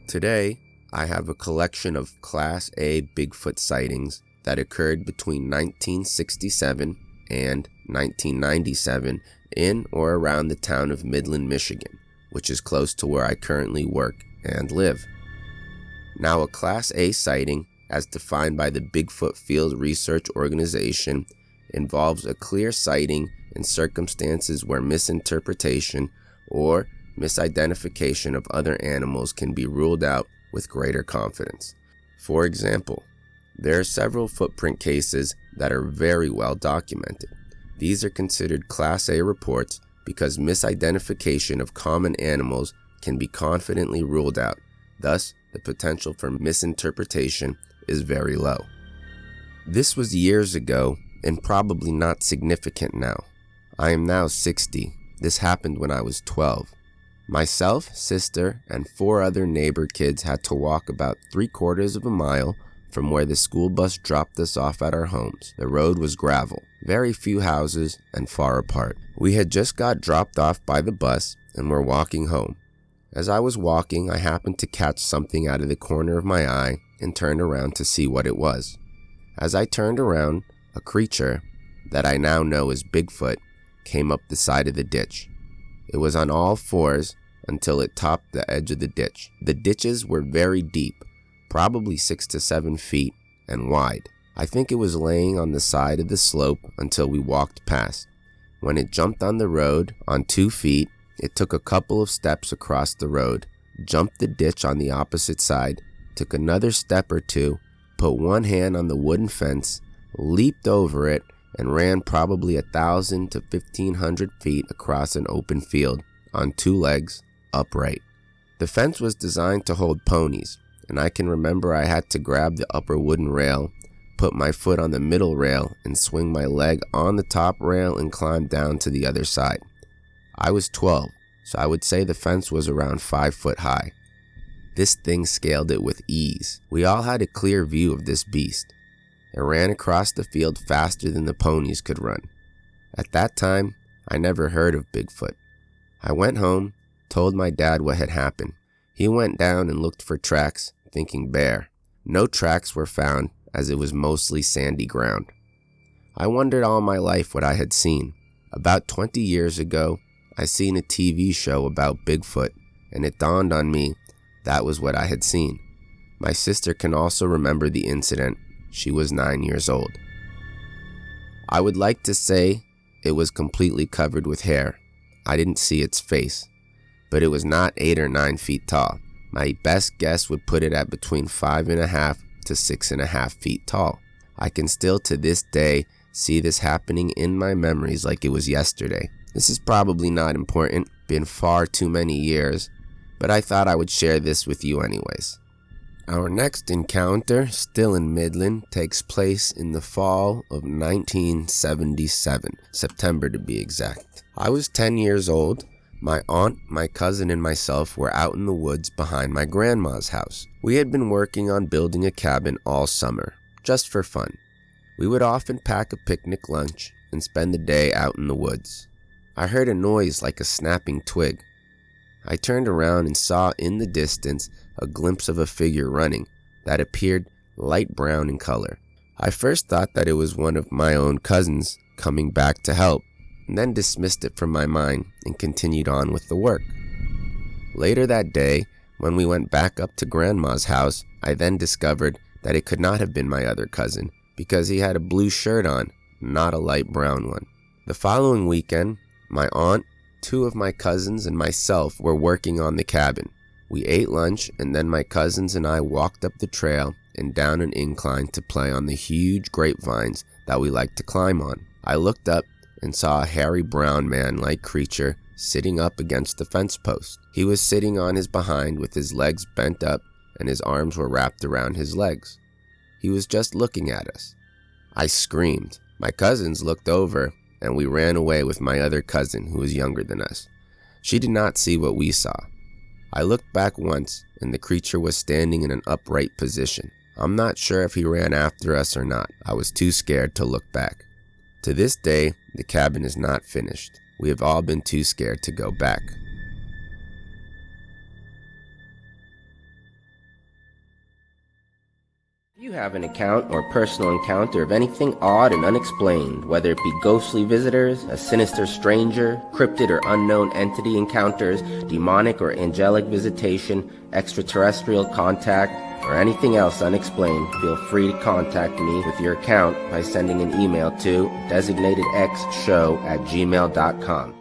Today, I have a collection of Class A Bigfoot sightings that occurred between 1967 and 1997 in or around the town of Midland, Michigan, which is close to where I currently work and live. Now, a Class A sighting, as defined by the Bigfoot Field Research Organization, involves a clear sighting in circumstances where misinterpretation or misidentification of other animals can be ruled out with greater confidence. For example, there are several footprint cases that are very well documented. These are considered Class A reports because misidentification of common animals can be confidently ruled out. Thus, the potential for misinterpretation is very low. This was years ago and probably not significant now. I am now 60. This happened when I was 12. Myself, sister, and 4 other neighbor kids had to walk about 3/4 of a mile from where the school bus dropped us off at our homes. The road was gravel, very few houses, and far apart. We had just got dropped off by the bus and were walking home. As I was walking, I happened to catch something out of the corner of my eye and turned around to see what it was. As I turned around, a creature that I now know as Bigfoot came up the side of the ditch. It was on all 4s until it topped the edge of the ditch. The ditches were very deep, probably 6 to 7 feet, and wide. I think it was laying on the side of the slope until we walked past. When it jumped on the road on 2 feet, it took a couple of steps across the road, jumped the ditch on the opposite side, took another step or 2, put one hand on the wooden fence, leaped over it, and ran probably 1,000 to 1,500 feet across an open field on 2 legs, upright. The fence was designed to hold ponies, and I can remember I had to grab the upper wooden rail, put my foot on the middle rail, and swing my leg on the top rail and climb down to the other side. I was 12, so I would say the fence was around 5 foot high. This thing scaled it with ease. We all had a clear view of this beast. It ran across the field faster than the ponies could run. At that time, I never heard of Bigfoot. I went home, told my dad what had happened. He went down and looked for tracks, thinking bear. No tracks were found, as it was mostly sandy ground. I wondered all my life what I had seen. About 20 years ago, I seen a TV show about Bigfoot, and it dawned on me that was what I had seen. My sister can also remember the incident. She was 9 years old. I would like to say it was completely covered with hair. I didn't see its face, but it was not 8 or 9 feet tall. My best guess would put it at between 5.5 to 6.5 feet tall. I can still to this day see this happening in my memories like it was yesterday. This is probably not important, been far too many years, but I thought I would share this with you anyways. Our next encounter, still in Midland, takes place in the fall of 1977, September to be exact. I was 10 years old. My aunt, my cousin, and myself were out in the woods behind my grandma's house. We had been working on building a cabin all summer, just for fun. We would often pack a picnic lunch and spend the day out in the woods. I heard a noise like a snapping twig. I turned around and saw in the distance a glimpse of a figure running that appeared light brown in color. I first thought that it was one of my own cousins coming back to help, and then dismissed it from my mind and continued on with the work. Later that day, when we went back up to Grandma's house, I then discovered that it could not have been my other cousin because he had a blue shirt on, not a light brown one. The following weekend, my aunt, 2 of my cousins, and myself were working on the cabin. We ate lunch, and then my cousins and I walked up the trail and down an incline to play on the huge grapevines that we like to climb on. I looked up and saw a hairy brown man-like creature sitting up against the fence post. He was sitting on his behind with his legs bent up and his arms were wrapped around his legs. He was just looking at us. I screamed. My cousins looked over and we ran away with my other cousin who was younger than us. She did not see what we saw. I looked back once, and the creature was standing in an upright position. I'm not sure if he ran after us or not. I was too scared to look back. To this day, the cabin is not finished. We have all been too scared to go back. If you have an account or personal encounter of anything odd and unexplained, whether it be ghostly visitors, a sinister stranger, cryptid or unknown entity encounters, demonic or angelic visitation, extraterrestrial contact, or anything else unexplained, feel free to contact me with your account by sending an email to designatedxshow@gmail.com.